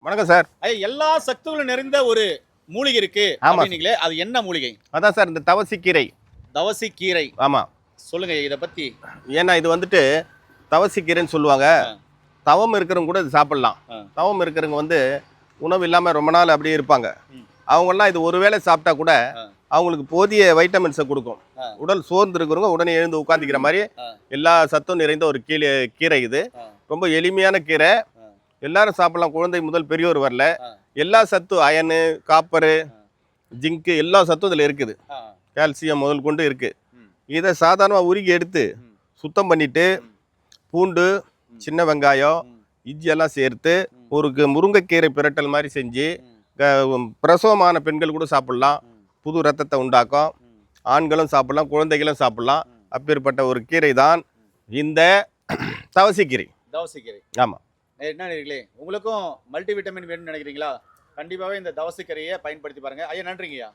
வணக்கம் சார். எல்லா சத்துகளும் நிறைந்த ஒரு மூலிகை இருக்கு ஆமா. அப்படின்னீங்களே, அது என்ன மூலிகை? அதான் சார் இந்த தவசிக்கீரை. தவசி கீரை. ஆமா. சொல்லுங்க இத பத்தி. ஏன்னா இது வந்துட்டு தவசிக்கீரைன்னு சொல்லுவாங்க. தவம் இருக்கிறவங்க கூட இது சாப்பிடலாம். தவம் இருக்கிறவங்க வந்து உணவு இல்லாமல் ரொம்ப நாள் அப்படியே இருப்பாங்க. அவங்கெல்லாம் இது ஒருவேளை சாப்பிட்டா கூட அவங்களுக்கு போதிய வைட்டமின்ஸை கொடுக்கும். உடல் சோர்ந்து இருக்கிறவங்க உடனே எழுந்து உட்காந்துக்கிற மாதிரி எல்லா சத்தும் நிறைந்த ஒரு கீரை இது. ரொம்ப எளிமையான கீரை, எல்லாரும் சாப்பிடலாம். குழந்தை முதல் பெரியோர் வரல. எல்லா சத்தும் அயனு, காப்பரு, ஜிங்கு எல்லா சத்தும் இதில் இருக்குது. கால்சியம் முதல் கொண்டு இருக்குது. இதை சாதாரணமாக உருகி எடுத்து சுத்தம் பண்ணிவிட்டு பூண்டு, சின்ன வெங்காயம், இஞ்சியெல்லாம் சேர்த்து ஒரு முருங்கைக்கீரை பிரட்டல் மாதிரி செஞ்சு பிரசவமான பெண்கள் கூட சாப்பிட்லாம். புது ரத்தத்தை உண்டாக்கும். ஆண்களும் சாப்பிட்லாம், குழந்தைகளும் சாப்பிட்லாம். அப்பேற்பட்ட ஒரு கீரை தான் இந்த தவசிக்கீரை. தவசிக்கீரை. ஆமாம். என்ன நினைக்கிறீங்களே, உங்களுக்கும் மல்டி விட்டமின் வேணும்னு நினைக்கிறீங்களா? கண்டிப்பாகவே இந்த தவசிக்கீரையை பயன்படுத்தி பாருங்க. ஐயா நன்றிங்கய்யா.